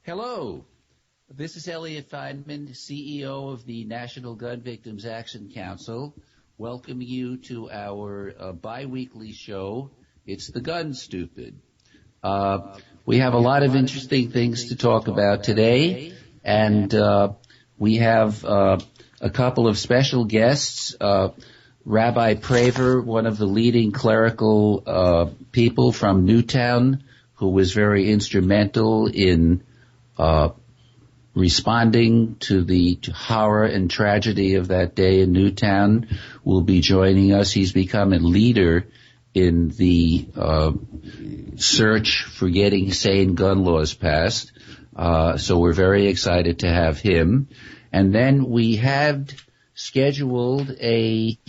Hello, this is Elliot Fineman, CEO of the National Gun Victims Action Council, welcoming you to our bi-weekly show, It's the Gun Stupid. We have a lot of interesting things to talk about today, and we have a couple of special guests. Rabbi Praver, one of the leading clerical people from Newtown, who was very instrumental in responding to the horror and tragedy of that day in Newtown, will be joining us. He's become a leader in the search for getting sane gun laws passed. So we're very excited to have him. And then we had scheduled a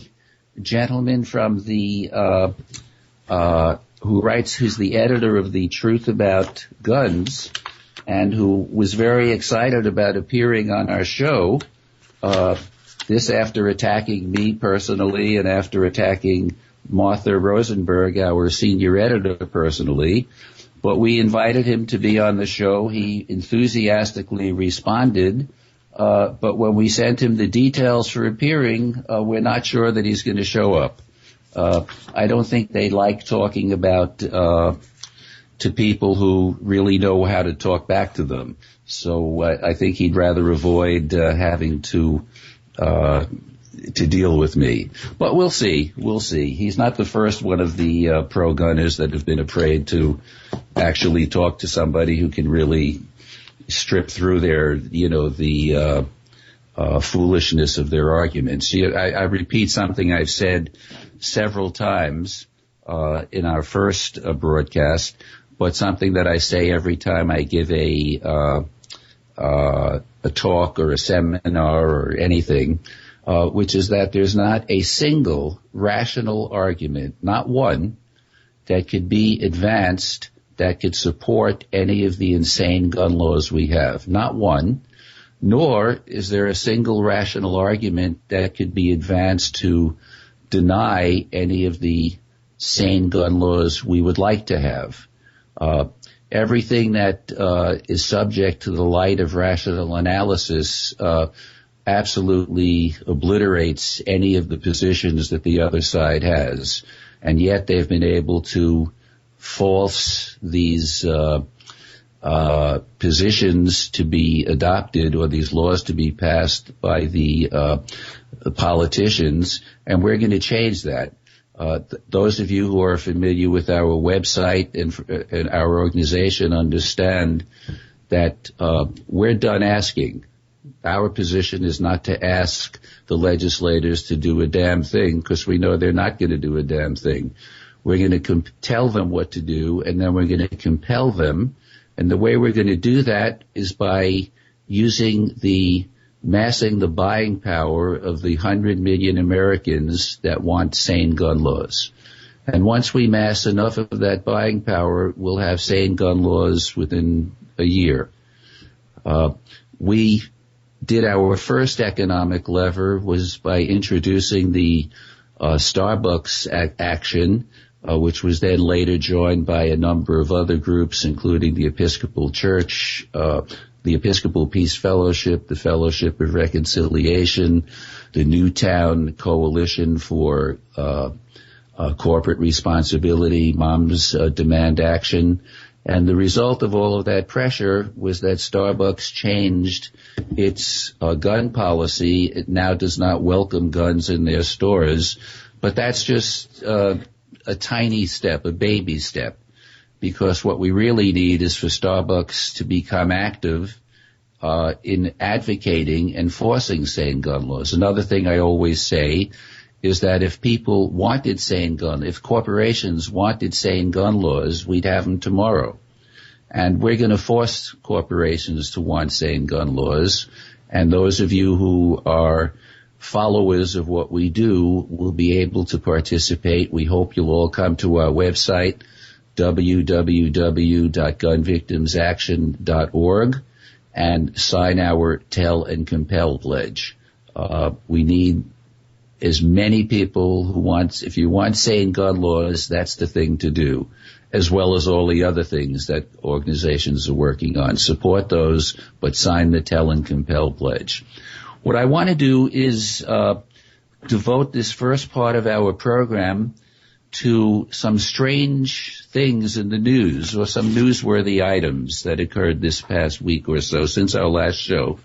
gentleman from the who's the editor of The Truth About Guns, and who was very excited about appearing on our show, this after attacking me personally and after attacking Martha Rosenberg, our senior editor, personally. But we invited him to be on the show. He enthusiastically responded, but when we sent him the details for appearing, we're not sure that he's going to show up. I don't think they like talking about to people who really know how to talk back to them. So I think he'd rather avoid having to deal with me. But we'll see. We'll see. He's not the first one of the pro-gunners that have been afraid to actually talk to somebody who can really strip through their, the foolishness of their arguments. I repeat something I've said several times in our first broadcast, but something that I say every time I give a talk or a seminar or anything, which is that there's not a single rational argument, not one, that could be advanced that could support any of the insane gun laws we have. Not one. Nor is there a single rational argument that could be advanced to deny any of the sane gun laws we would like to have. Everything that is subject to the light of rational analysis absolutely obliterates any of the positions that the other side has. And yet they've been able to force these positions to be adopted or these laws to be passed by the politicians, and we're going to change that. Those of you who are familiar with our website and our organization understand that we're done asking. Our position is not to ask the legislators to do a damn thing, because we know they're not going to do a damn thing. We're going to tell them what to do, and then we're going to compel them. And the way we're going to do that is by massing the buying power of the 100 million Americans that want sane gun laws. And once we mass enough of that buying power, we'll have sane gun laws within a year. We did our first economic lever was by introducing the Starbucks action, which was then later joined by a number of other groups, including the Episcopal Church, the Episcopal Peace Fellowship, the Fellowship of Reconciliation, the Newtown Coalition for Corporate Responsibility, Moms Demand Action. And the result of all of that pressure was that Starbucks changed its gun policy. It now does not welcome guns in their stores. But that's just a tiny step, a baby step. Because what we really need is for Starbucks to become active in advocating and enforcing sane gun laws. Another thing I always say is that if if corporations wanted sane gun laws, we'd have them tomorrow. And we're going to force corporations to want sane gun laws. And those of you who are followers of what we do will be able to participate. We hope you'll all come to our website, www.gunvictimsaction.org, and sign our Tell and Compel pledge. We need as many people if you want sane gun laws, that's the thing to do. as well as all the other things that organizations are working on. Support those, but sign the Tell and Compel pledge. What I want to do is devote this first part of our program to some strange things in the news, or some newsworthy items that occurred this past week or so since our last show.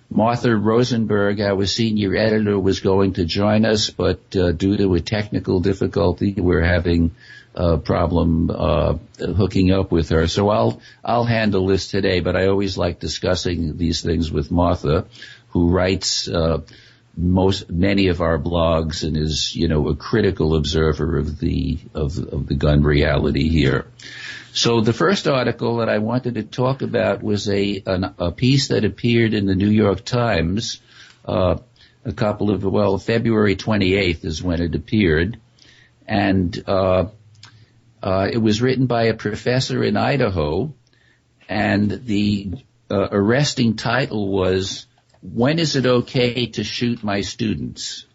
Martha Rosenberg, our senior editor, was going to join us, but due to a technical difficulty, we're having a problem hooking up with her. So I'll handle this today, but I always like discussing these things with Martha, who writes many of our blogs and is, a critical observer of the gun reality here. So the first article that I wanted to talk about was a piece that appeared in the New York Times February 28th is when it appeared, and it was written by a professor in Idaho, and the arresting title was, "When is it okay to shoot my students?"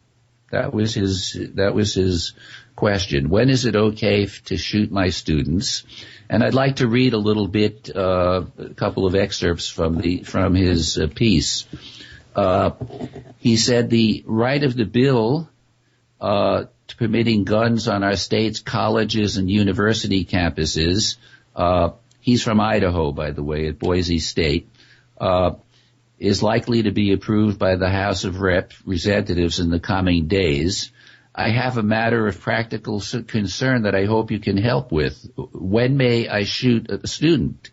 That was his question. When is it okay to shoot my students? And I'd like to read a little bit, a couple of excerpts from his piece. He said the right of the bill permitting guns on our state's colleges and university campuses. He's from Idaho, by the way, at Boise State. Is likely to be approved by the House of Representatives in the coming days. I have a matter of practical concern that I hope you can help with. When may I shoot a student?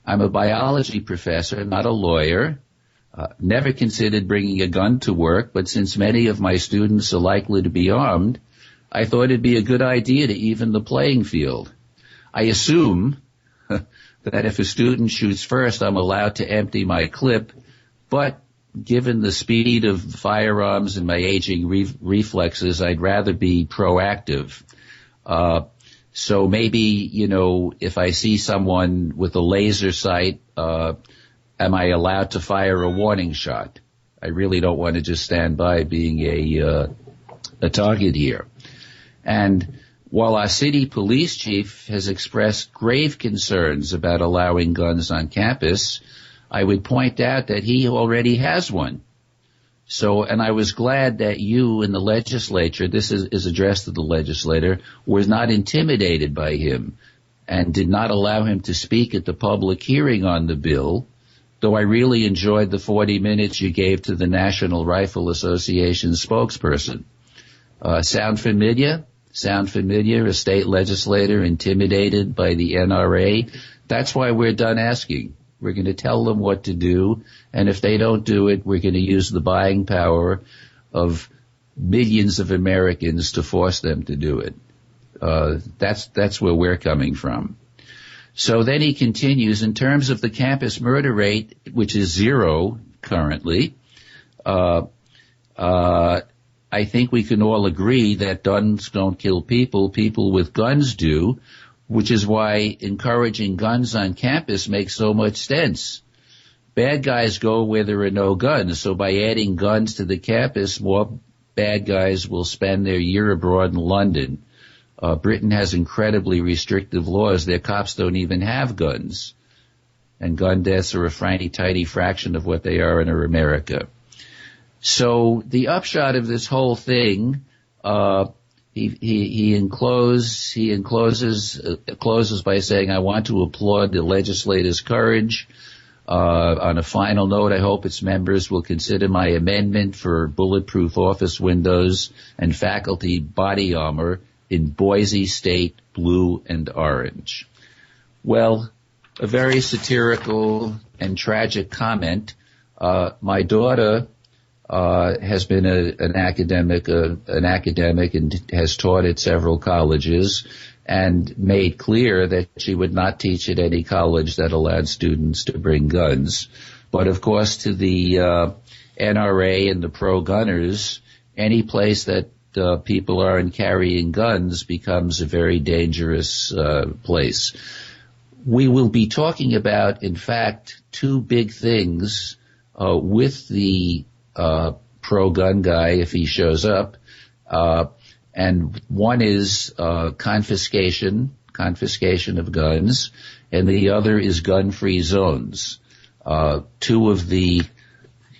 I'm a biology professor, not a lawyer. Never considered bringing a gun to work, but since many of my students are likely to be armed, I thought it'd be a good idea to even the playing field. I assume that if a student shoots first, I'm allowed to empty my clip, but given the speed of firearms and my aging reflexes, I'd rather be proactive. So maybe, if I see someone with a laser sight, am I allowed to fire a warning shot? I really don't want to just stand by being a target here. And while our city police chief has expressed grave concerns about allowing guns on campus, I would point out that he already has one. So, and I was glad that you in the legislature, this is addressed to the legislator, was not intimidated by him and did not allow him to speak at the public hearing on the bill, though I really enjoyed the 40 minutes you gave to the National Rifle Association spokesperson. Sound familiar? Sound familiar? A state legislator intimidated by the NRA? That's why we're done asking. We're going to tell them what to do, and if they don't do it, we're going to use the buying power of millions of Americans to force them to do it. That's where we're coming from. So then he continues, in terms of the campus murder rate, which is 0 currently, I think we can all agree that guns don't kill people. People with guns do, which is why encouraging guns on campus makes so much sense. Bad guys go where there are no guns, so by adding guns to the campus, more bad guys will spend their year abroad in London. Britain has incredibly restrictive laws. Their cops don't even have guns. And gun deaths are a tiny fraction of what they are in America. So the upshot of this whole thing, he closes by saying, I want to applaud the legislators' courage. On a final note, I hope its members will consider my amendment for bulletproof office windows and faculty body armor in Boise State blue and orange. Well, a very satirical and tragic comment. My daughter has been an academic and has taught at several colleges and made clear that she would not teach at any college that allowed students to bring guns. But of course, to the NRA and the pro-gunners, any place that people aren't carrying guns becomes a very dangerous place. We will be talking about, in fact, two big things with the pro-gun guy if he shows up. And one is confiscation of guns, and the other is gun-free zones. Two of the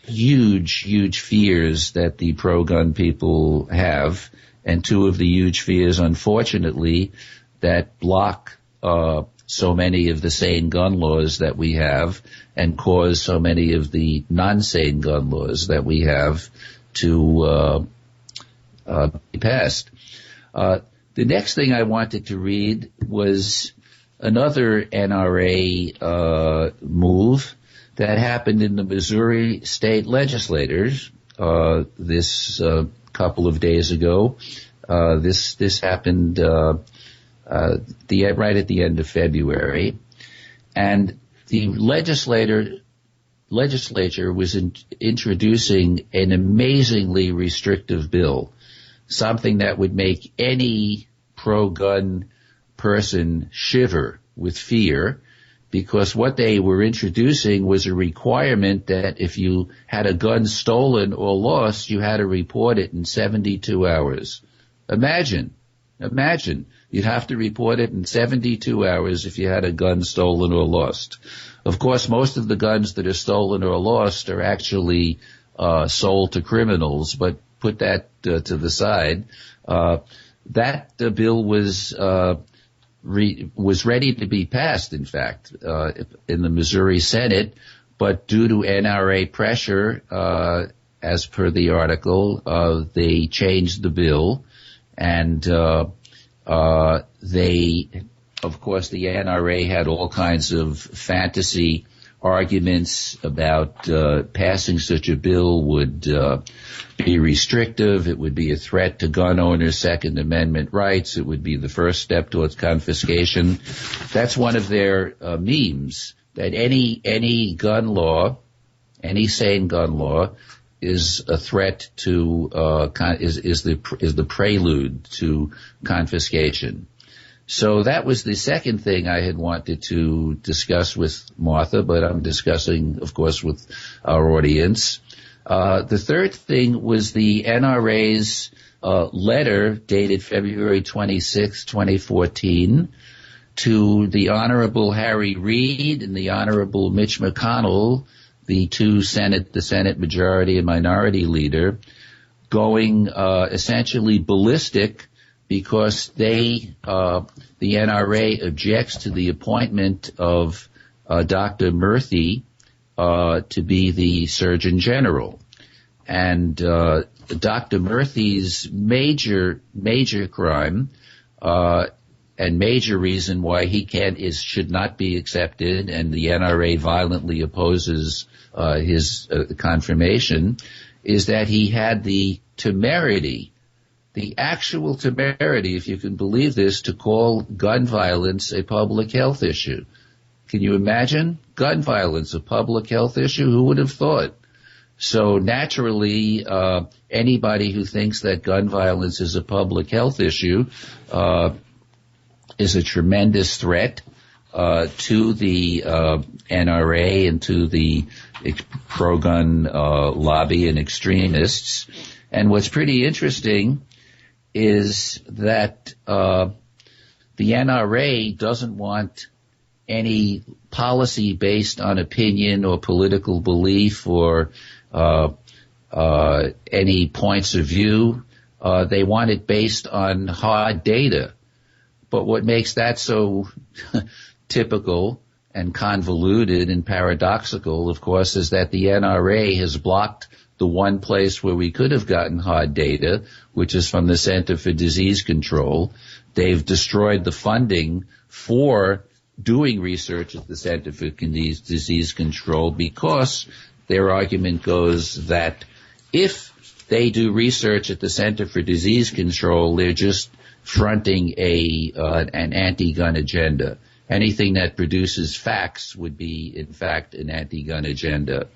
huge fears that the pro-gun people have, and two of the huge fears, unfortunately, that block so many of the sane gun laws that we have and cause so many of the non-sane gun laws that we have to be passed. The next thing I wanted to read was another NRA move that happened in the Missouri state legislators this couple of days ago. This happened right at the end of February, and the legislature was introducing an amazingly restrictive bill, something that would make any pro-gun person shiver with fear, because what they were introducing was a requirement that if you had a gun stolen or lost, you had to report it in 72 hours. Imagine. You'd have to report it in 72 hours if you had a gun stolen or lost. Of course, most of the guns that are stolen or lost are actually sold to criminals, but put that to the side. That bill was ready to be passed, in fact, in the Missouri Senate, but due to NRA pressure, as per the article, they changed the bill, and of course, the NRA had all kinds of fantasy arguments about passing such a bill would be restrictive. It would be a threat to gun owners' Second Amendment rights. It would be the first step towards confiscation. That's one of their memes, that any gun law, any sane gun law, is a threat to is the prelude to confiscation. So that was the second thing I had wanted to discuss with Martha, but I'm discussing, of course, with our audience. The third thing was the NRA's letter dated February 26, 2014, to the Honorable Harry Reid and the Honorable Mitch McConnell, the Senate Majority and Minority Leader, going essentially ballistic because the NRA objects to the appointment of Dr. Murthy to be the Surgeon General. And Dr. Murthy's major crime and major reason why he should not be accepted, and the NRA violently opposes his confirmation, is that he had the temerity, the actual temerity, if you can believe this, to call gun violence a public health issue. Can you imagine? Gun violence, a public health issue? Who would have thought? So naturally, anybody who thinks that gun violence is a public health issue is a tremendous threat to the NRA and to the pro-gun lobby and extremists. And what's pretty interesting is that the NRA doesn't want any policy based on opinion or political belief or any points of view. They want it based on hard data. But what makes that so typical and convoluted and paradoxical, of course, is that the NRA has blocked the one place where we could have gotten hard data, which is from the Center for Disease Control. They've destroyed the funding for doing research at the Center for Disease Control because their argument goes that if they do research at the Center for Disease Control, they're just fronting an anti-gun agenda. Anything that produces facts would be, in fact, an anti-gun agenda.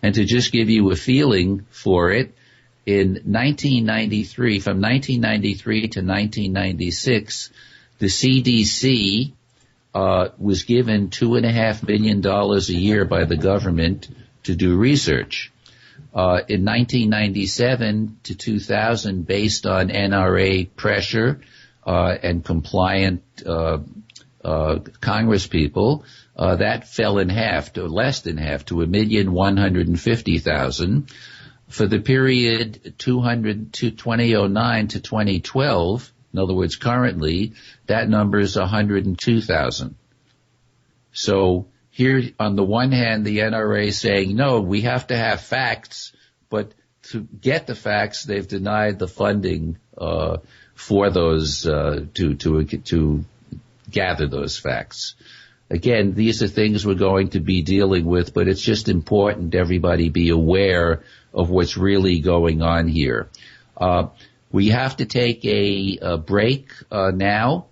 And to just give you a feeling for it, in 1993, from 1993 to 1996, the CDC was given $2.5 million a year by the government to do research. In 1997 to 2000, based on NRA pressure and compliant Congress people, that fell in half, to less than half, to 1,150,000. For the period 2009 to 2012, in other words, currently, that number is 102,000. So here, on the one hand, the NRA is saying, no, we have to have facts, but to get the facts, they've denied the funding for those to gather those facts. Again, these are things we're going to be dealing with, but it's just important everybody be aware of what's really going on here. We have to take a break now,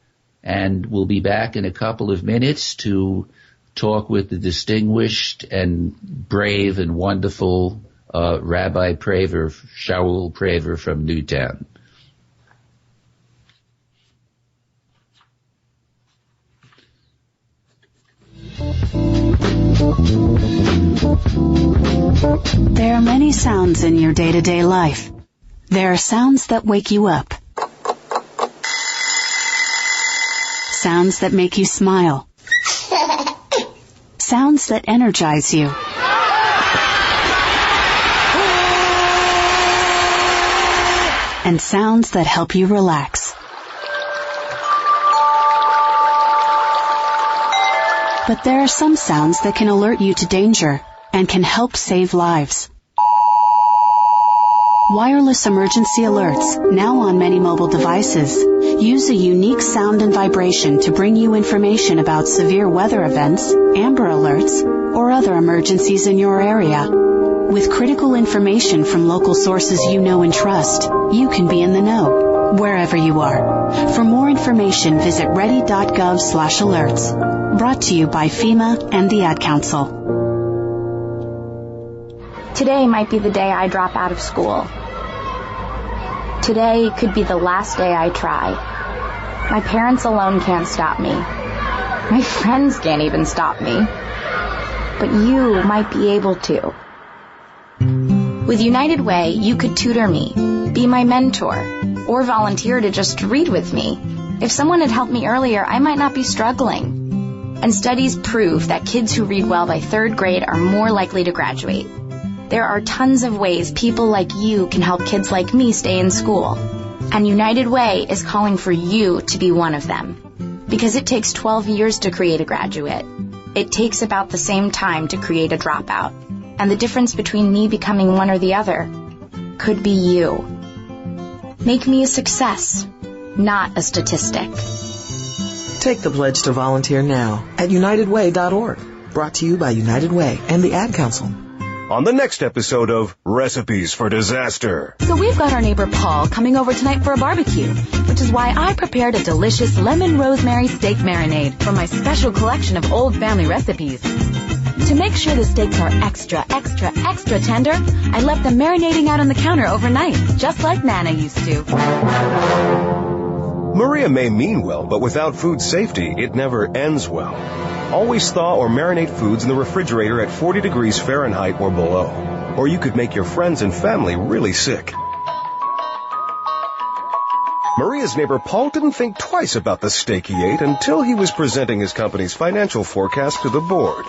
and we'll be back in a couple of minutes to talk with the distinguished and brave and wonderful Rabbi Praver, Shaul Praver from Newtown. There are many sounds in your day-to-day life. There are sounds that wake you up. Sounds that make you smile. Sounds that energize you. And sounds that help you relax. But there are some sounds that can alert you to danger and can help save lives. Wireless emergency alerts, now on many mobile devices, use a unique sound and vibration to bring you information about severe weather events, Amber Alerts, or other emergencies in your area. With critical information from local sources you know and trust, you can be in the know, wherever you are. For more information, visit ready.gov/alerts. Brought to you by FEMA and the Ad Council. Today might be the day I drop out of school. Today could be the last day I try. My parents alone can't stop me. My friends can't even stop me. But you might be able to. With United Way, you could tutor me, be my mentor, or volunteer to just read with me. If someone had helped me earlier, I might not be struggling. And studies prove that kids who read well by 3rd grade are more likely to graduate. There are tons of ways people like you can help kids like me stay in school. And United Way is calling for you to be one of them. Because it takes 12 years to create a graduate. It takes about the same time to create a dropout. And the difference between me becoming one or the other could be you. Make me a success, not a statistic. Take the pledge to volunteer now at unitedway.org. Brought to you by United Way and the Ad Council. On the next episode of Recipes for Disaster. So we've got our neighbor Paul coming over tonight for a barbecue, which is why I prepared a delicious lemon rosemary steak marinade from my special collection of old family recipes. To make sure the steaks are extra tender, I left them marinating out on the counter overnight, just like Nana used to. Maria may mean well, but without food safety, it never ends well. Always thaw or marinate foods in the refrigerator at 40 degrees Fahrenheit or below, or you could make your friends and family really sick. Maria's neighbor Paul didn't think twice about the steak he ate until he was presenting his company's financial forecast to the board.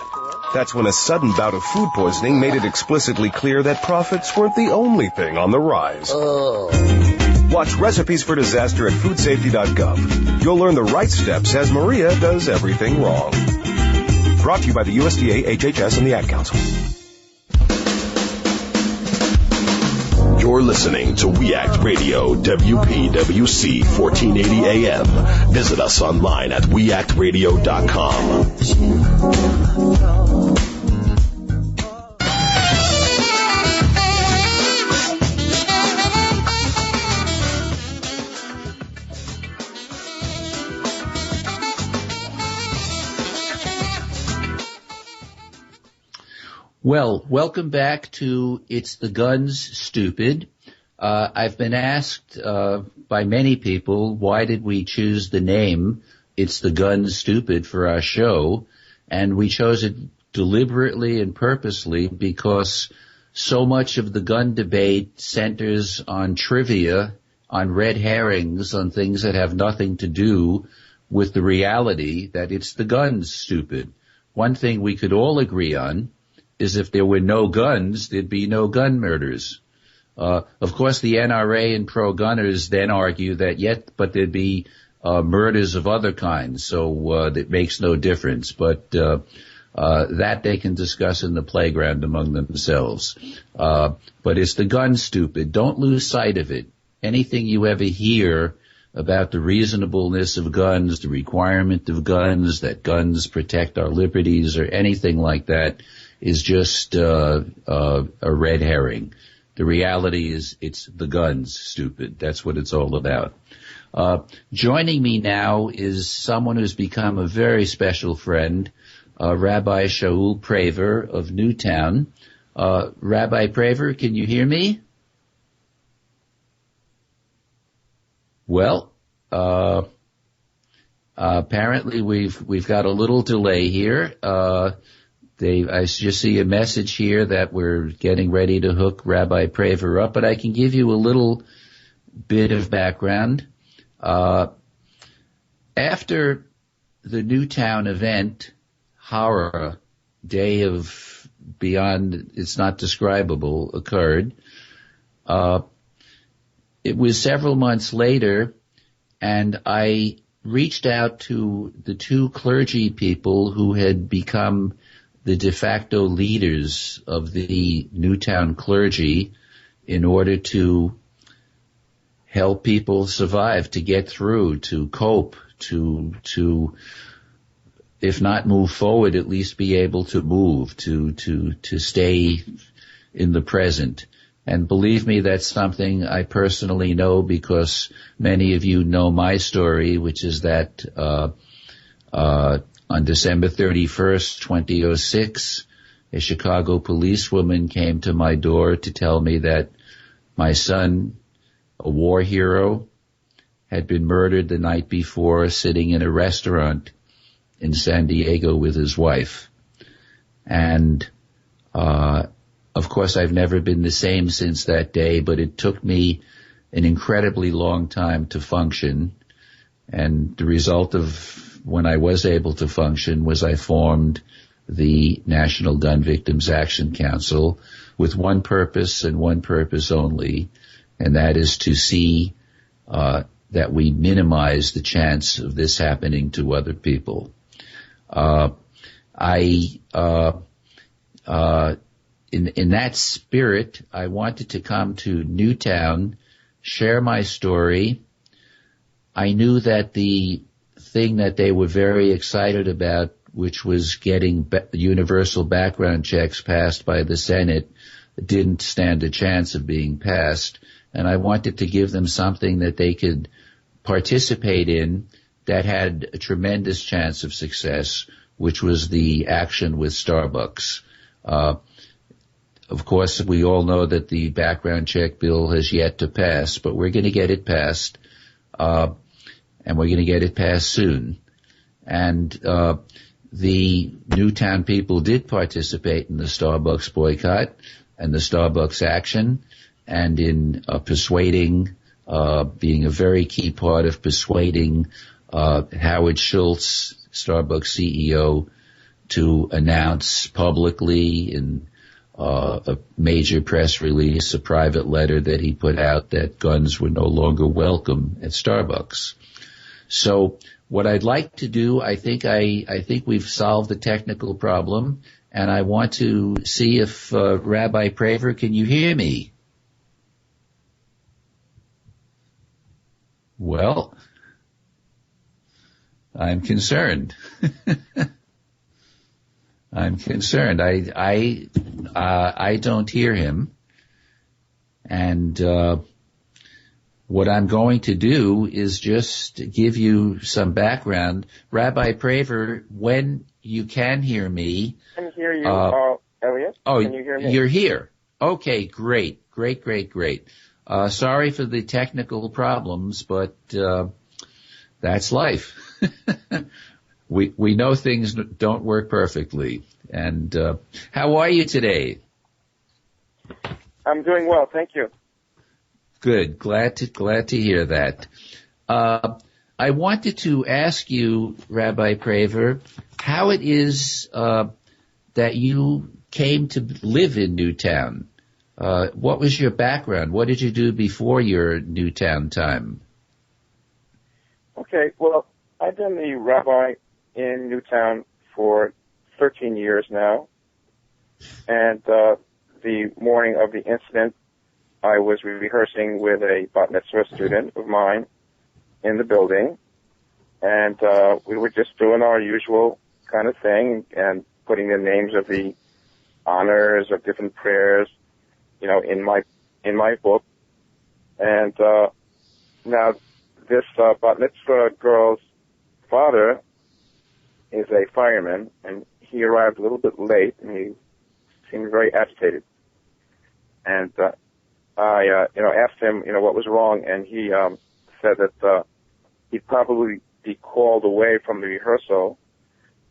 That's when a sudden bout of food poisoning made it explicitly clear that profits weren't the only thing on the rise. Watch Recipes for Disaster at foodsafety.gov. You'll learn the right steps as Maria does everything wrong. Brought to you by the USDA, HHS, and the Ad Council. You're listening to We Act Radio, WPWC 1480 AM. Visit us online at weactradio.com. Well, welcome back to It's the Guns, Stupid. I've been asked by many people, why did we choose the name It's the Guns, Stupid for our show? And we chose it deliberately and purposely because so much of the gun debate centers on trivia, on red herrings, on things that have nothing to do with the reality that it's the guns, stupid. One thing we could all agree on is if there were no guns, there'd be no gun murders. Of course, the NRA and pro-gunners then argue that but there'd be murders of other kinds, so that makes no difference. But that they can discuss in the playground among themselves. But it's the gun, stupid. Don't lose sight of it. Anything you ever hear about the reasonableness of guns, the requirement of guns, that guns protect our liberties, or anything like that is just a red herring. The reality is it's the guns, stupid. That's what it's all about. Joining me now is someone who's become a very special friend, Rabbi Shaul Praver of Newtown. Rabbi Praver, can you hear me? Well, apparently we've got a little delay here. I just see a message here that we're getting ready to hook Rabbi Praver up, but I can give you a little bit of background. After the Newtown event, horror, day of beyond, it's not describable, occurred. It was several months later, and I reached out to the two clergy people who had become the de facto leaders of the Newtown clergy in order to help people survive, to get through, to cope, to if not move forward, at least be able to move, to stay in the present. And believe me, that's something I personally know because many of you know my story, which is that on December 31st, 2006, a Chicago policewoman came to my door to tell me that my son, a war hero, had been murdered the night before sitting in a restaurant in San Diego with his wife. And of course, I've never been the same since that day, but it took me an incredibly long time to function. And the result of when I was able to function was I formed the National Gun Victims Action Council with one purpose and one purpose only, and that is to see that we minimize the chance of this happening to other people. In that spirit, I wanted to come to Newtown, share my story. I knew that the thing that they were very excited about, which was getting universal background checks passed by the Senate, didn't stand a chance of being passed. And I wanted to give them something that they could participate in that had a tremendous chance of success, which was the action with Starbucks. Of course, we all know that the background check bill has yet to pass, but we're going to get it passed, and we're going to get it passed soon. And the Newtown people did participate in the Starbucks boycott and the Starbucks action, and in persuading, being a very key part of persuading Howard Schultz, Starbucks CEO, to announce publicly in a major press release, a private letter that he put out, that guns were no longer welcome at Starbucks. So what I'd like to do, I think we've solved the technical problem, and I want to see if Rabbi Praver, can you hear me? Well, I'm concerned. I'm concerned. I don't hear him. And what I'm going to do is just give you some background. Rabbi Praver, when you can hear me. I can hear you, Elliot. Oh, can you hear me? You're here. Okay, great. Sorry for the technical problems, but that's life. We know things don't work perfectly. And how are you today? I'm doing well, thank you. Good. Glad to hear that. I wanted to ask you, Rabbi Praver, how it is that you came to live in Newtown. What was your background? What did you do before your Newtown time? Okay, well, I've been the rabbi in Newtown for 13 years now, and the morning of the incident, I was rehearsing with a bat mitzvah student of mine in the building, and we were just doing our usual kind of thing and putting the names of the honors of different prayers, in my book. And now this bat mitzvah girl's father is a fireman, and he arrived a little bit late, and he seemed very agitated. And I asked him, what was wrong, and he said that he'd probably be called away from the rehearsal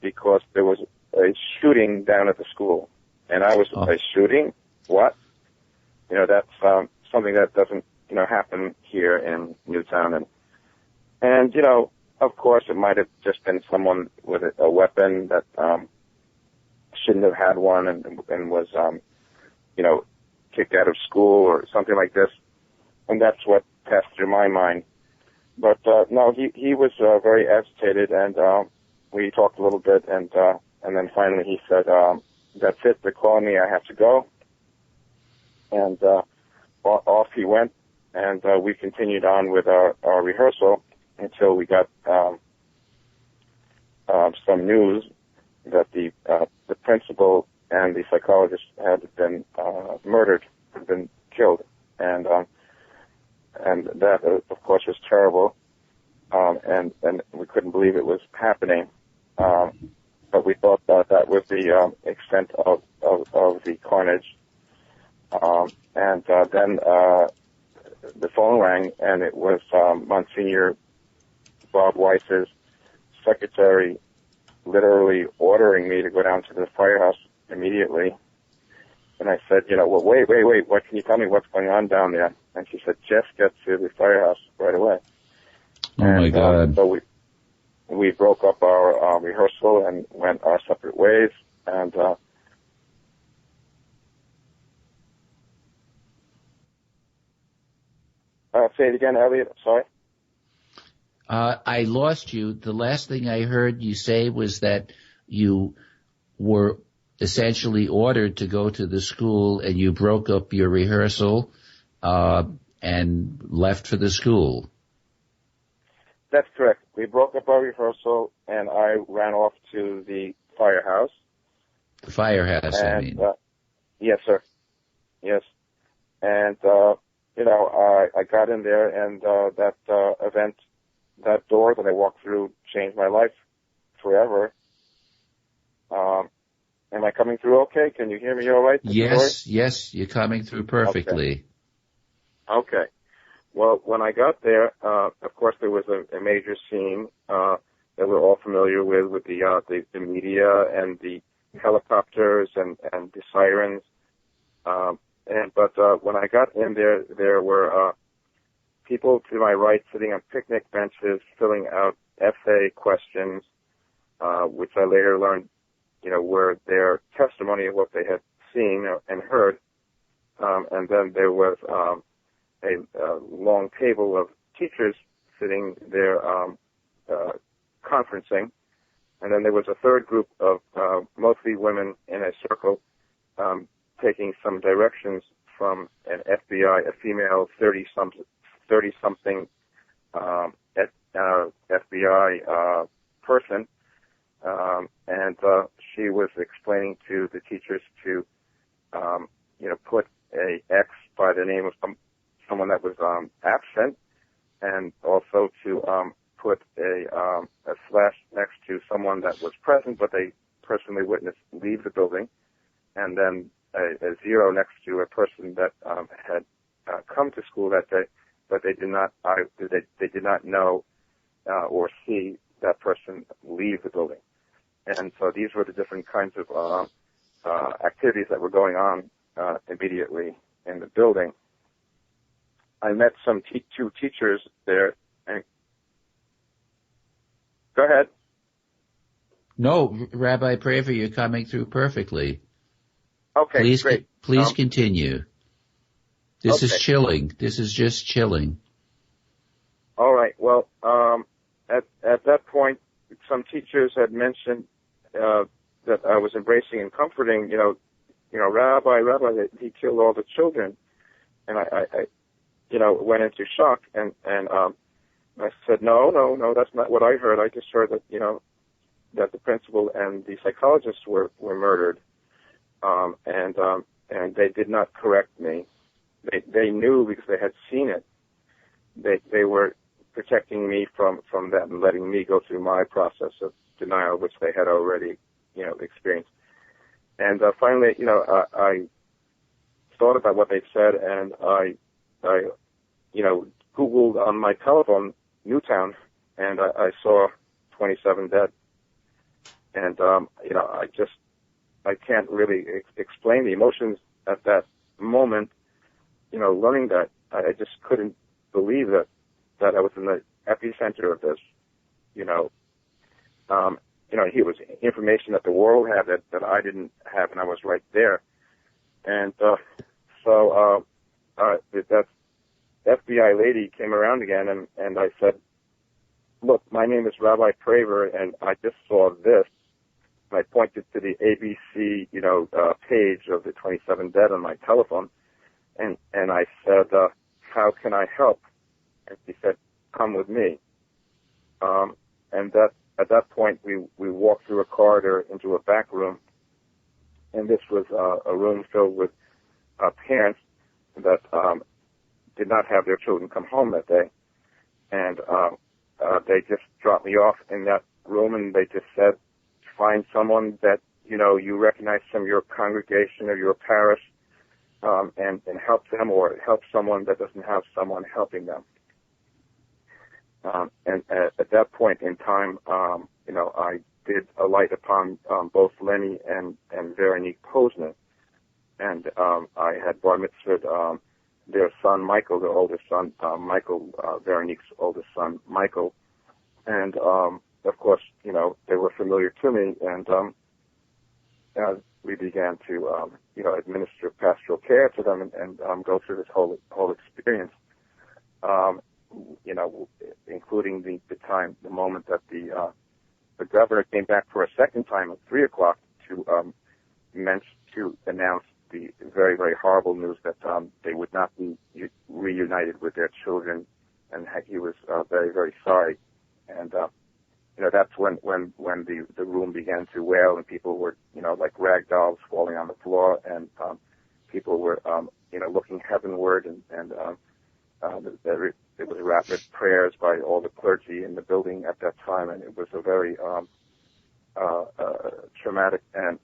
because there was a shooting down at the school. And I was, a shooting? What? That's something that doesn't, happen here in Newtown. And of course, it might have just been someone with a weapon that shouldn't have had one and was, kicked out of school or something like this. And that's what passed through my mind. But no, he was very agitated, and we talked a little bit, and then finally he said, "That's it. They're calling me. I have to go." And off he went, and we continued on with our rehearsal until we got some news that the principal and the psychologist had been murdered, had been killed, and that of course was terrible, and we couldn't believe it was happening, but we thought that was the extent of the carnage, and then the phone rang, and it was Monsignor Bob Weiss's secretary literally ordering me to go down to the firehouse immediately. And I said, well, wait, what can you tell me what's going on down there? And she said, just get to the firehouse right away. My God. So we broke up our rehearsal and went our separate ways. And say it again, Elliot. Sorry. I lost you. The last thing I heard you say was that you were essentially ordered to go to the school, and you broke up your rehearsal and left for the school. That's correct. We broke up our rehearsal, and I ran off to the firehouse. The firehouse, I mean. Yes, sir. Yes. And, I got in there, and that event, that door that I walked through changed my life forever. Am I coming through okay? Can you hear me all right? Yes, you're coming through perfectly. Okay. Well, when I got there, of course, there was a major scene that we're all familiar with the media and the helicopters and the sirens. But when I got in there were people to my right sitting on picnic benches filling out essay questions, which I later learned, were their testimony of what they had seen and heard. And then there was a long table of teachers sitting there conferencing. And then there was a third group of mostly women in a circle taking some directions from an FBI, a female 30-something FBI person. And she was explaining to the teachers to, put a X by the name of someone that was absent, and also to put a slash next to someone that was present, but they personally witnessed leave the building, and then a zero next to a person that had come to school that day, but they did not know or see that person leave the building. And so these were the different kinds of activities that were going on immediately in the building. I met some two teachers there. And go ahead. No, Rabbi Praver, you're coming through perfectly. Okay, please, great. Please continue. This is chilling. This is just chilling. All right. Well, at that point, some teachers had mentioned that I was embracing and comforting. Rabbi, he killed all the children, and I went into shock, and I said, no, that's not what I heard. I just heard that that the principal and the psychologists were murdered, and they did not correct me. They knew because they had seen it. They were protecting me from that and letting me go through my process of denial, which they had already, experienced. And finally, I thought about what they said, and I Googled on my telephone Newtown, and I saw 27 dead. And I can't really explain the emotions at that moment. Learning that, I just couldn't believe that I was in the epicenter of this. It was information that the world had that I didn't have, and I was right there. And so that FBI lady came around again, and I said, look, my name is Rabbi Praver, and I just saw this. And I pointed to the ABC, page of the 27 dead on my telephone, and I said, how can I help? And she said, come with me. And at that point, we walked through a corridor into a back room, and this was a room filled with parents that did not have their children come home that day. And they just dropped me off in that room, and they just said, find someone that, you recognize from your congregation or your parish, and help them, or help someone that doesn't have someone helping them. And at that point in time, I did alight upon both Lenny and Veronique Posner. And I had bar mitzvahed their son, Michael, their oldest son, Michael, Veronique's oldest son, Michael. And, of course, they were familiar to me, and we began to, administer pastoral care to them and go through this whole experience, including the moment that the governor came back for a second time at 3:00 to announce the very, very horrible news that they would not be reunited with their children, and he was very, very sorry. And that's when the room began to wail, and people were like rag dolls falling on the floor, and people were looking heavenward, and there was rapid prayers by all the clergy in the building at that time, and it was a very traumatic and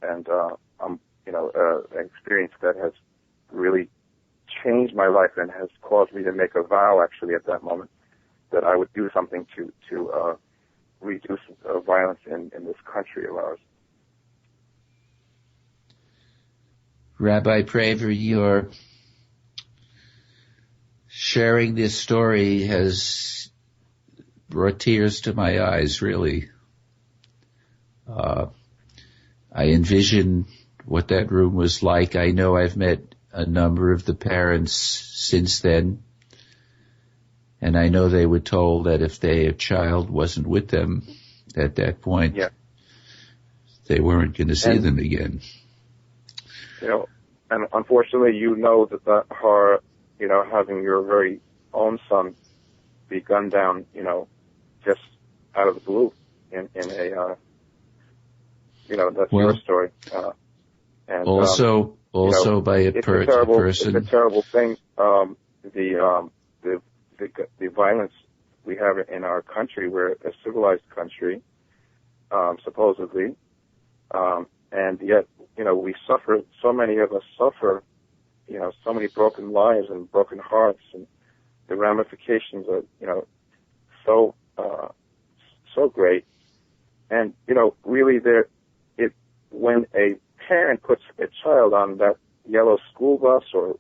experience that has really changed my life and has caused me to make a vow, actually, at that moment, that I would do something to reduce violence in this country of ours. Rabbi Praver, your sharing this story has brought tears to my eyes, really. I envision what that room was like. I know I've met a number of the parents since then, and I know they were told that if their child wasn't with them at that point, they weren't going to see them again. And unfortunately, that the horror, having your very own son be gunned down, just out of the blue in a, that's your story. And also by a person. It's a terrible thing. The violence we have in our country. We're a civilized country, supposedly, and yet, we suffer. So many of us suffer. So many broken lives and broken hearts, and the ramifications are, so great. And really, when a parent puts a child on that yellow school bus or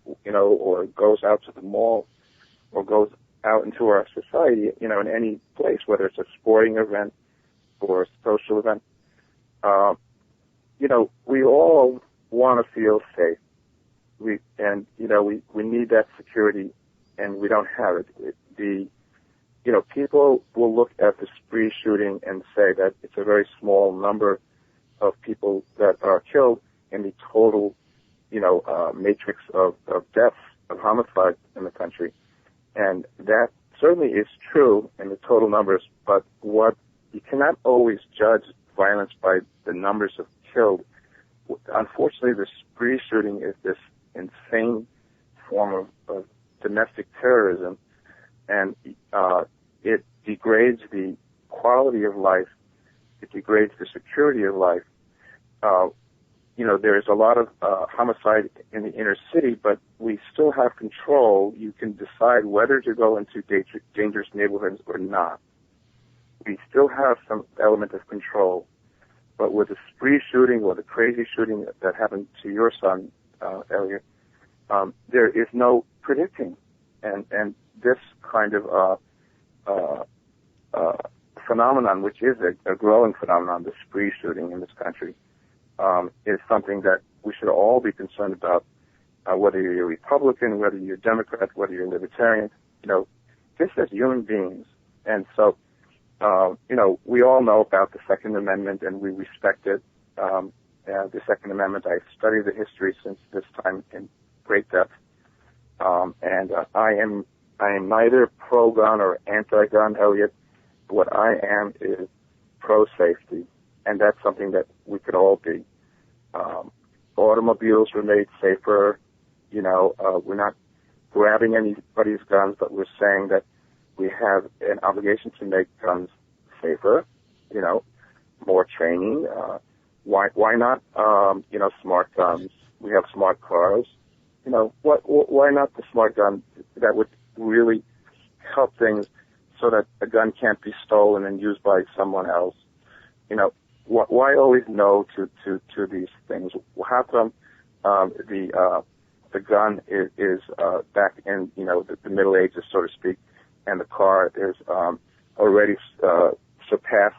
goes out to the mall or goes out into our society, in any place, whether it's a sporting event or a social event, we all want to feel safe. We need that security, and we don't have it. People will look at the spree shooting and say that it's a very small number of people that are killed in the total, matrix of deaths, of homicides in the country. And that certainly is true in the total numbers, but you cannot always judge violence by the numbers of killed. Unfortunately, the spree shooting is this insane form of domestic terrorism, and it degrades the quality of life. It degrades the security of life. There's a lot of homicide in the inner city, but we still have control. You can decide whether to go into dangerous neighborhoods or not. We still have some element of control. But with the spree shooting or the crazy shooting that happened to your son, Elliot, there is no predicting. And this kind of phenomenon, which is a growing phenomenon, the spree shooting in this country, is something that we should all be concerned about, whether you're a Republican, whether you're a Democrat, whether you're a Libertarian, just as human beings. And so, we all know about the Second Amendment, and we respect it. The Second Amendment, I've studied the history since this time in great depth. And I am neither pro-gun or anti-gun, Elliot. What I am is pro-safety, and that's something that we could all be. Automobiles were made safer. We're not grabbing anybody's guns, but we're saying that we have an obligation to make guns safer, more training. Why not, smart guns? We have smart cars. Why not the smart gun that would really help things so that a gun can't be stolen and used by someone else? Why always no to these things? How come the gun is back in the Middle Ages, so to speak, and the car is already surpassed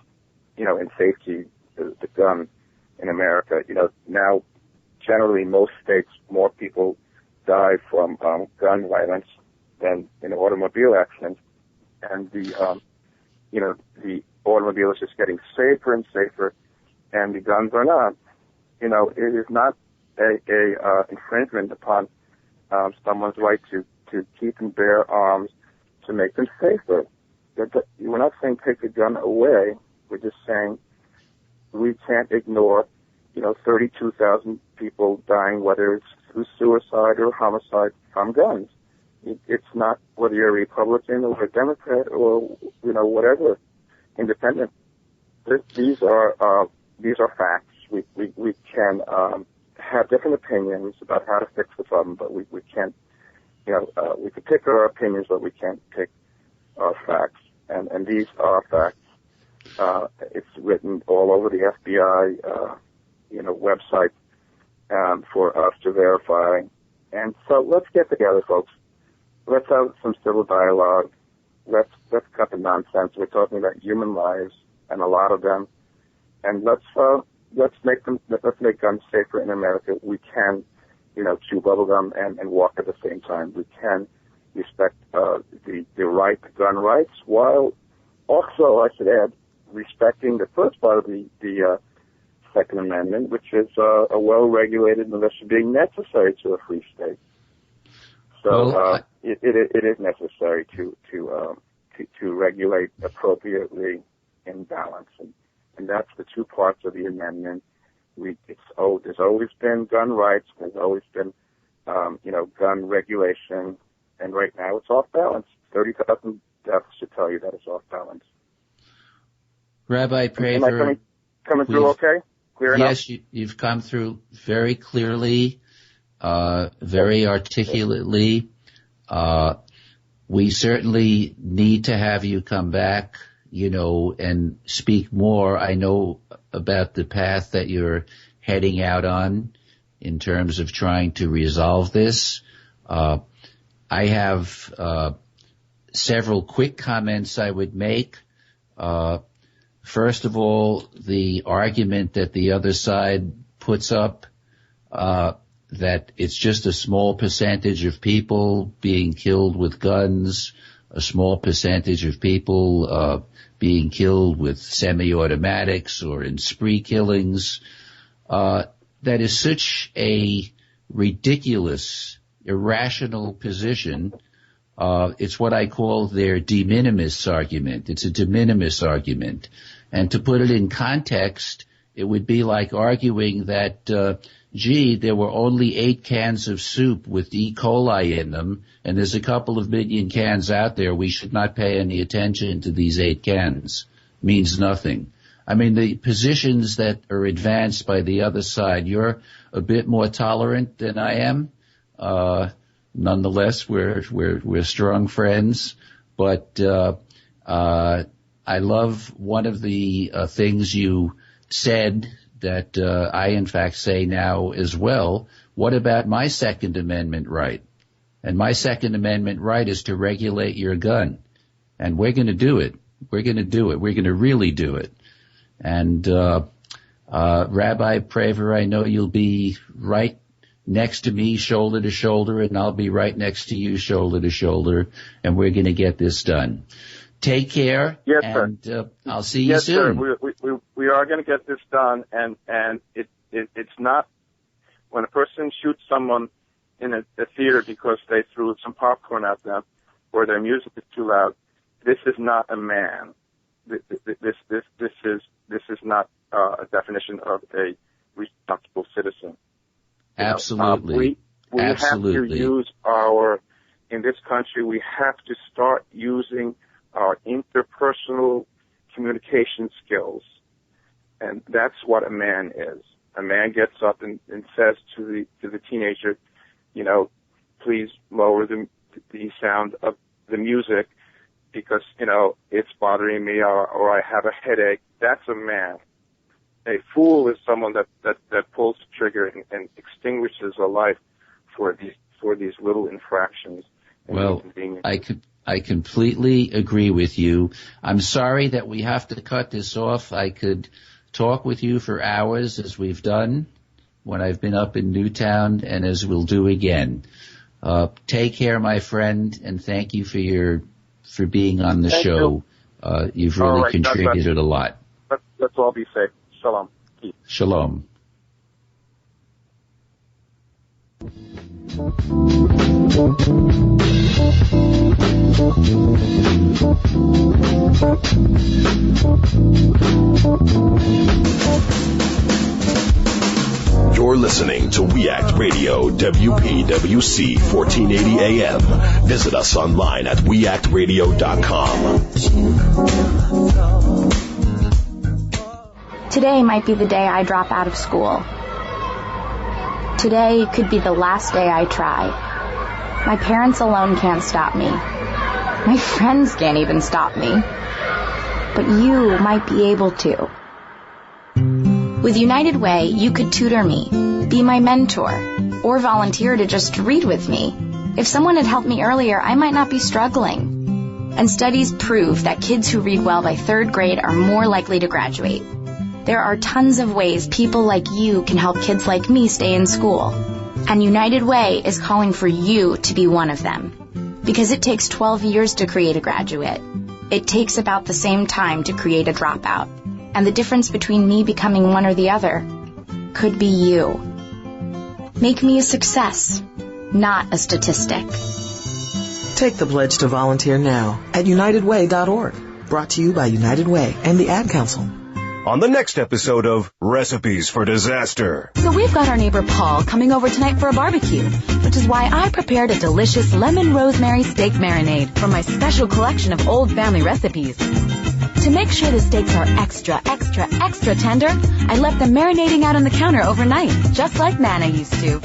in safety the gun in America? Now generally most states more people die from gun violence than in automobile accidents, and the automobile is just getting safer and safer, and the guns are not. It is not a infringement upon someone's right to keep and bear arms to make them safer. We're not saying take the gun away. We're just saying we can't ignore 32,000 people dying, whether it's through suicide or homicide from guns. It's not whether you're a Republican or a Democrat or whatever, independent. These are facts. We can have different opinions about how to fix the problem, but we can't. We can pick our opinions, but we can't pick our facts. And these are facts. It's written all over the FBI website for us to verify. And so let's get together, folks. Let's have some civil dialogue. Let's cut the nonsense. We're talking about human lives, and a lot of them. And let's make guns safer in America. We can, chew bubblegum and walk at the same time. We can respect the right to gun rights, while also, I should add, respecting the first part of the Second Amendment, which is a well-regulated militia being necessary to a free state. So it is necessary to regulate appropriately in balance, and that's the two parts of the amendment. There's always been gun rights. There's always been gun regulation, and right now it's off balance. 30,000 deaths should tell you that it's off balance. Rabbi Prather, am I coming through okay? Clear enough? Yes, you've come through very clearly, very articulately. We certainly need to have you come back, and speak more. I know about the path that you're heading out on, in terms of trying to resolve this. I have several quick comments I would make. First of all, the argument that the other side puts up, that it's just a small percentage of people being killed with guns, a small percentage of people being killed with semi-automatics or in spree killings. That is such a ridiculous, irrational position. It's what I call their de minimis argument. It's a de minimis argument. And to put it in context, it would be like arguing that, there were only 8 cans of soup with E. coli in them, and there's a couple of million cans out there. We should not pay any attention to these 8 cans. Means nothing. I mean, the positions that are advanced by the other side, you're a bit more tolerant than I am. Nonetheless, we're strong friends. But I love one of the things you said that I in fact say now as well. What about my Second Amendment right? And my Second Amendment right is to regulate your gun. And we're going to do it. We're going to do it. We're going to really do it. And Rabbi Praver, I know you'll be right next to me, shoulder to shoulder, and I'll be right next to you, shoulder to shoulder, and we're going to get this done. Take care. Yes, and sir. I'll see you soon. Yes, sir. We are going to get this done, and it's not when a person shoots someone in a theater because they threw some popcorn at them or their music is too loud. This is not a man. This is not a definition of a responsible citizen. Absolutely. We Absolutely. have to use in this country, we have to start using our interpersonal communication skills. And that's what a man is. A man gets up and says to the teenager, please lower the sound of the music because, it's bothering me or I have a headache. That's a man. A fool is someone that pulls the trigger and extinguishes a life for these little infractions. Well, I completely agree with you. I'm sorry that we have to cut this off. I could talk with you for hours, as we've done when I've been up in Newtown and as we'll do again. Take care, my friend, and thank you for being on the show. You've really contributed a lot. Let's all be safe. Shalom. Shalom. You're listening to We Act Radio, WPWC 1480 AM. Visit us online at weactradio.com. Today might be the day I drop out of school. Today could be the last day I try. My parents alone can't stop me. My friends can't even stop me. But you might be able to. With United Way, you could tutor me, be my mentor, or volunteer to just read with me. If someone had helped me earlier, I might not be struggling. And studies prove that kids who read well by 3rd grade are more likely to graduate. There are tons of ways people like you can help kids like me stay in school. And United Way is calling for you to be one of them. Because it takes 12 years to create a graduate. It takes about the same time to create a dropout. And the difference between me becoming one or the other could be you. Make me a success, not a statistic. Take the pledge to volunteer now at unitedway.org. Brought to you by United Way and the Ad Council. On the next episode of Recipes for Disaster. So we've got our neighbor Paul coming over tonight for a barbecue, which is why I prepared a delicious lemon rosemary steak marinade from my special collection of old family recipes. To make sure the steaks are extra tender, I left them marinating out on the counter overnight, just like Nana used to.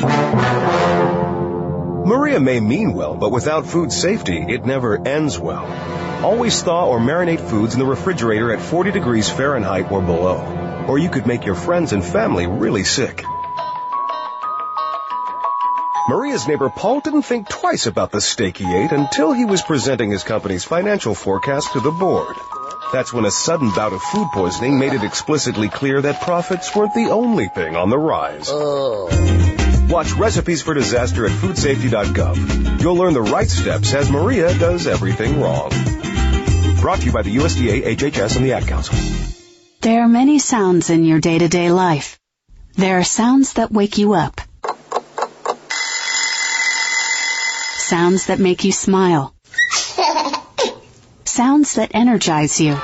Maria may mean well, but without food safety, it never ends well. Always thaw or marinate foods in the refrigerator at 40 degrees Fahrenheit or below, or you could make your friends and family really sick. Maria's neighbor Paul didn't think twice about the steak he ate until he was presenting his company's financial forecast to the board. That's when a sudden bout of food poisoning made it explicitly clear that profits weren't the only thing on the rise. Watch Recipes for Disaster at foodsafety.gov. You'll learn the right steps as Maria does everything wrong. Brought to you by the USDA, HHS, and the Ad Council. There are many sounds in your day-to-day life. There are sounds that wake you up. Sounds that make you smile. Sounds that energize you.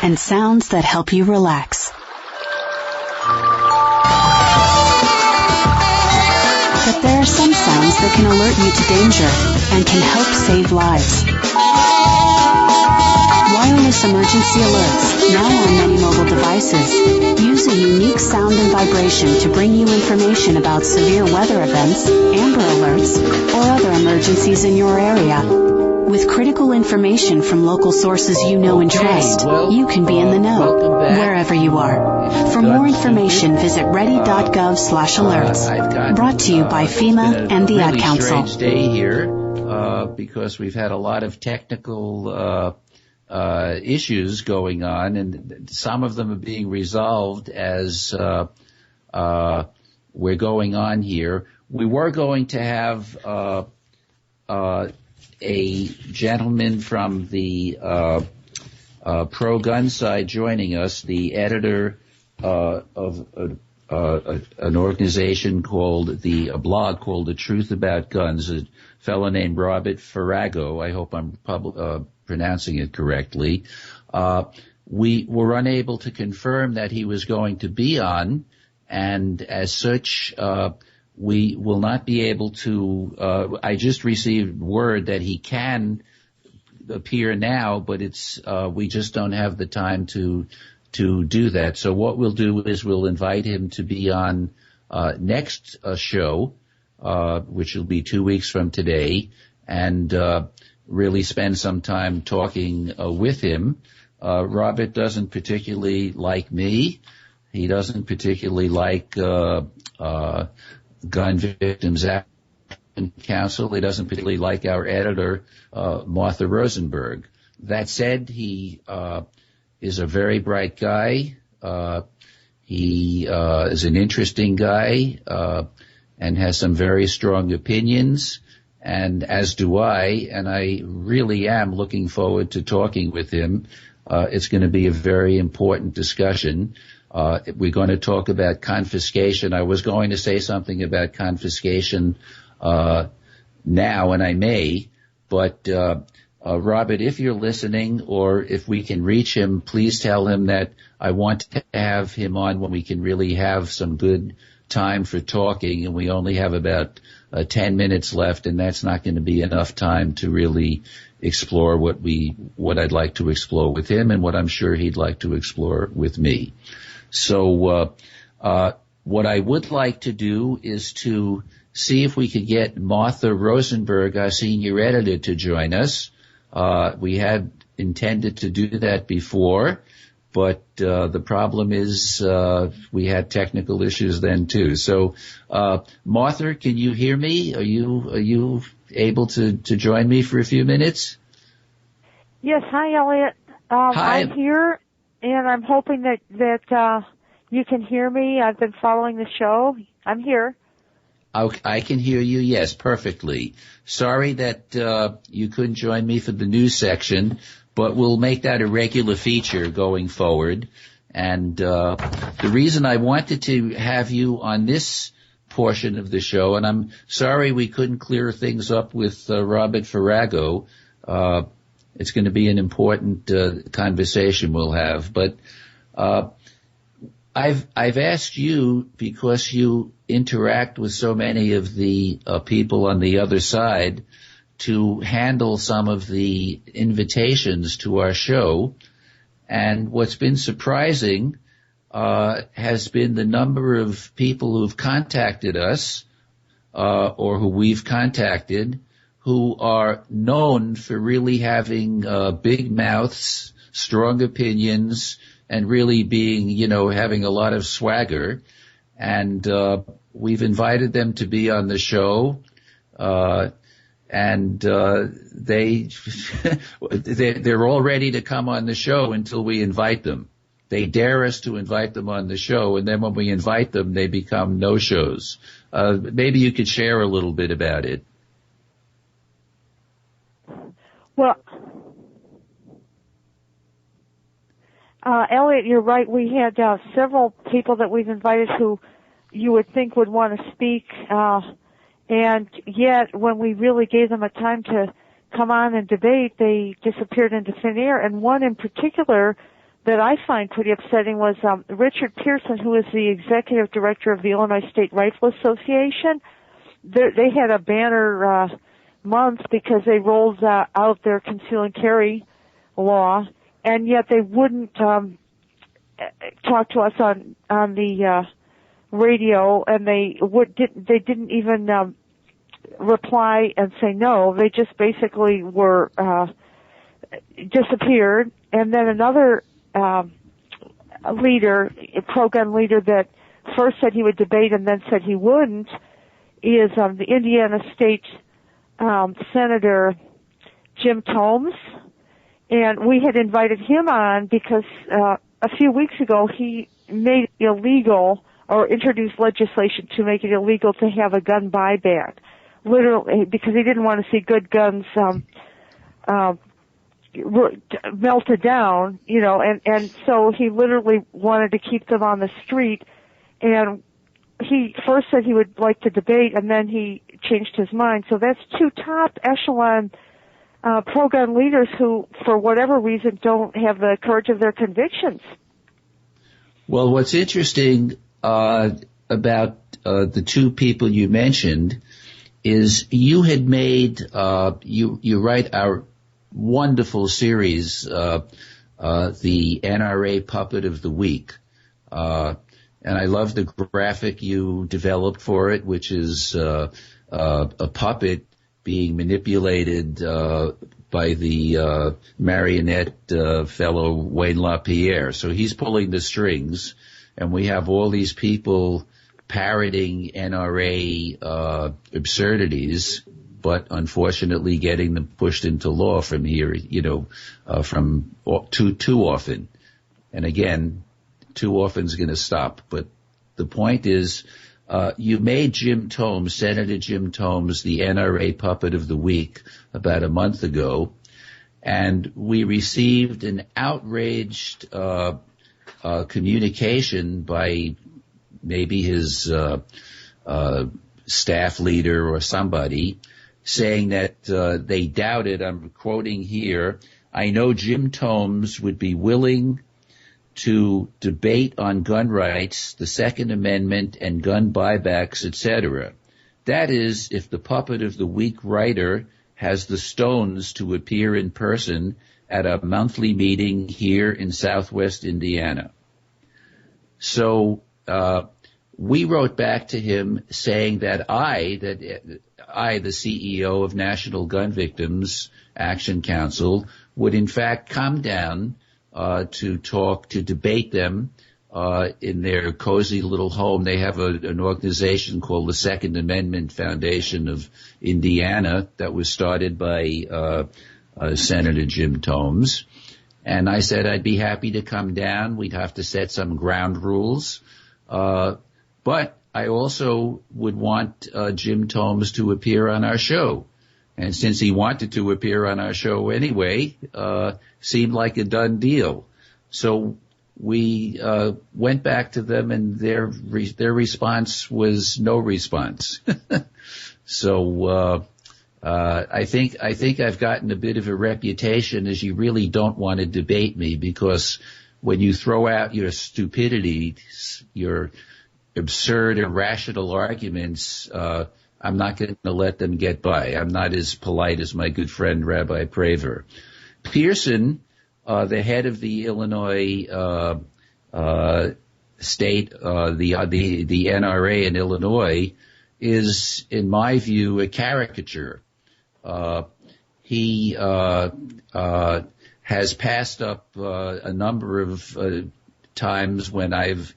And sounds that help you relax. But there are some sounds that can alert you to danger and can help save lives. Wireless emergency alerts, now on many mobile devices, use a unique sound and vibration to bring you information about severe weather events, Amber Alerts, or other emergencies in your area. With critical information from local sources you know and trust, you can be in the know, wherever you are. For more information, visit ready.gov/alerts. Brought to you by FEMA and the Ad Council. It's been a really strange day here because we've had a lot of technical issues going on, and some of them are being resolved as we're going on here. We were going to have a gentleman from the pro-gun side joining us, the editor of an organization called a blog called The Truth About Guns, a fellow named Robert Farrago. I hope I'm pronouncing it correctly. We were unable to confirm that he was going to be on, and as such, we will not be able to, I just received word that he can appear now, but we just don't have the time to do that. So what we'll do is we'll invite him to be on next show, which will be 2 weeks from today, and really spend some time talking with him. Robert doesn't particularly like me. He doesn't particularly like Gun Victims Action Council. He doesn't particularly like our editor, Martha Rosenberg. That said, he is a very bright guy. He is an interesting guy and has some very strong opinions, and as do I, and I really am looking forward to talking with him. It's going to be a very important discussion. We're going to talk about confiscation. I was going to say something about confiscation now, and I may, but Robert, if you're listening or if we can reach him, please tell him that I want to have him on when we can really have some good time for talking, and we only have about 10 minutes left, and that's not going to be enough time to really explore what I'd like to explore with him and what I'm sure he'd like to explore with me. So what I would like to do is to see if we could get Martha Rosenberg, our senior editor, to join us. We had intended to do that before, but the problem is we had technical issues then too. So Martha, can you hear me? Are you able to join me for a few minutes? Yes. Hi, Elliot. Hi. I'm here, and I'm hoping that you can hear me. I've been following the show. I'm here. I can hear you, yes, perfectly. Sorry that you couldn't join me for the news section, but we'll make that a regular feature going forward. And the reason I wanted to have you on this portion of the show, and I'm sorry we couldn't clear things up with Robert Farrago. It's going to be an important conversation we'll have, but I've asked you because you interact with so many of the people on the other side to handle some of the invitations to our show. And what's been surprising has been the number of people who've contacted us or who we've contacted who are known for really having big mouths, strong opinions, and really being, having a lot of swagger. And we've invited them to be on the show. And they're all ready to come on the show until we invite them. They dare us to invite them on the show, and then when we invite them, they become no-shows. Maybe you could share a little bit about it. Well, Elliot, you're right. We had several people that we've invited who you would think would want to speak, and yet when we really gave them a time to come on and debate, they disappeared into thin air. And one in particular that I find pretty upsetting was Richard Pearson, who is the executive director of the Illinois State Rifle Association. They had a banner month because they rolled out their conceal and carry law, and yet they wouldn't talk to us on the radio, and they didn't even reply and say no. They just basically were disappeared. And then another leader, a pro-gun leader that first said he would debate and then said he wouldn't, is the Indiana State Senator Jim Tomes. And we had invited him on because a few weeks ago he made it illegal or introduced legislation to make it illegal to have a gun buyback, literally, because he didn't want to see good guns melted down, and so he literally wanted to keep them on the street. And he first said he would like to debate, and then he changed his mind. So that's two top echelon pro-gun leaders who, for whatever reason, don't have the courage of their convictions. Well, what's interesting about the two people you mentioned is you had made you write our wonderful series, the NRA Puppet of the Week, and I love the graphic you developed for it, which is a puppet being manipulated by the marionette fellow Wayne LaPierre. So he's pulling the strings, and we have all these people parroting NRA absurdities, but unfortunately getting them pushed into law from here, from too often. And again, too often is going to stop. But the point is, you made Jim Tomes, Senator Jim Tomes, the NRA Puppet of the Week about a month ago, and we received an outraged communication by maybe his staff leader or somebody, saying that they doubted, I'm quoting here, I know Jim Tomes would be willing to debate on gun rights, the Second Amendment, and gun buybacks, etc. That is, if the Puppet of the Week writer has the stones to appear in person at a monthly meeting here in Southwest Indiana. So we wrote back to him saying that I, the CEO of National Gun Victims Action Council, would in fact come down to debate them in their cozy little home. They have an organization called the Second Amendment Foundation of Indiana that was started by Senator Jim Tomes. And I said I'd be happy to come down. We'd have to set some ground rules. But I also would want Jim Tomes to appear on our show. And since he wanted to appear on our show anyway, seemed like a done deal. So we went back to them, and their response was no response. So I think I've gotten a bit of a reputation as you really don't want to debate me, because when you throw out your stupidity, your absurd, irrational arguments, I'm not going to let them get by. I'm not as polite as my good friend Rabbi Praver. Pearson, the head of the Illinois state, the NRA in Illinois, is, in my view, a caricature. He has passed up a number of times when I've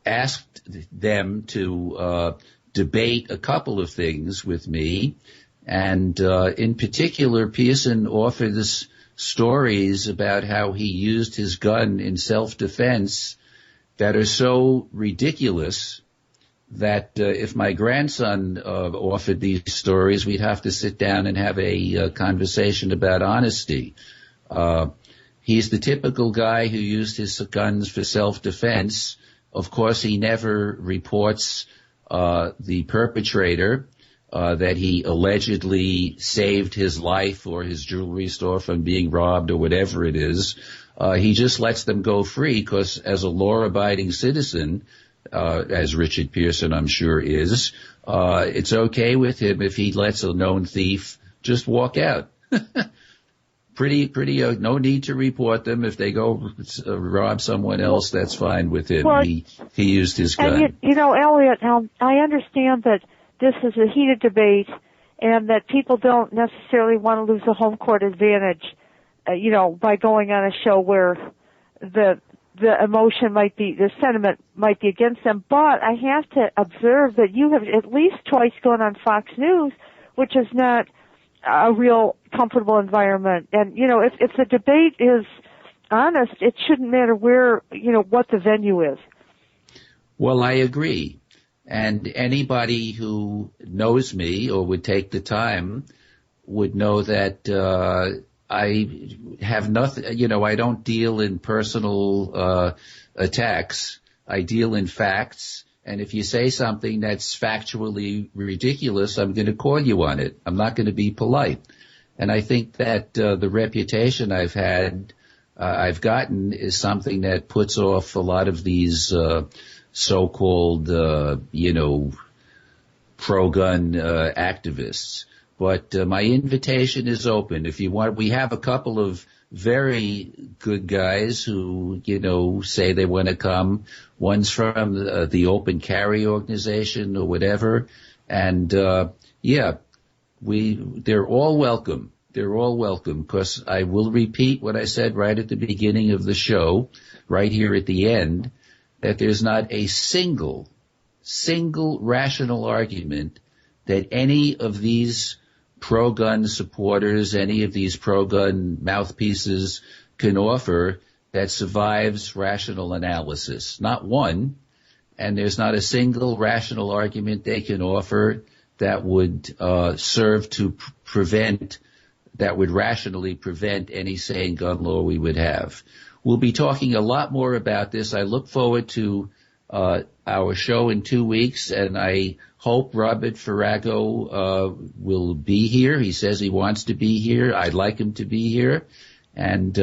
asked them to debate a couple of things with me. And in particular, Pearson offers stories about how he used his gun in self-defense that are so ridiculous that if my grandson offered these stories, we'd have to sit down and have a conversation about honesty. He's the typical guy who used his guns for self-defense. Of course, he never reports the perpetrator that he allegedly saved his life or his jewelry store from being robbed or whatever it is. He just lets them go free because as a law-abiding citizen, as Richard Pearson I'm sure is, it's okay with him if he lets a known thief just walk out. Pretty, no need to report them. If they go rob someone else, that's fine with him. Well, he used his gun. And you know, Elliot, I understand that this is a heated debate and that people don't necessarily want to lose a home court advantage, by going on a show where the emotion might be, the sentiment might be against them. But I have to observe that you have at least twice gone on Fox News, which is not a real comfortable environment. And, if the debate is honest, it shouldn't matter where, what the venue is. Well, I agree. And anybody who knows me or would take the time would know that I have nothing, I don't deal in personal attacks. I deal in facts. And if you say something that's factually ridiculous, I'm going to call you on it. I'm not going to be polite. And I think that the reputation I've gotten is something that puts off a lot of these so-called, pro-gun activists. But my invitation is open. If you want, we have a couple of very good guys who, say they want to come. One's from the Open Carry Organization or whatever. And, they're all welcome. They're all welcome because I will repeat what I said right at the beginning of the show, right here at the end, that there's not a single rational argument that any of these pro-gun supporters, any of these pro-gun mouthpieces can offer that survives rational analysis. Not one. And there's not a single rational argument they can offer that would serve to that would rationally prevent any sane gun law we would have. We'll be talking a lot more about this. I look forward to our show in 2 weeks, and I hope Robert Farrago will be here. He says he wants to be here. I'd like him to be here. And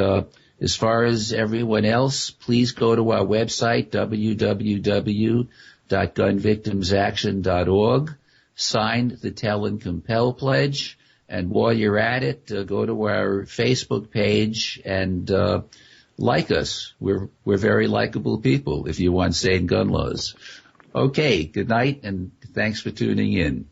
as far as everyone else, please go to our website, www.gunvictimsaction.org, sign the Tell and Compel Pledge, and while you're at it, go to our Facebook page and like us. We're very likable people if you want sane gun laws. Okay, good night, and thanks for tuning in.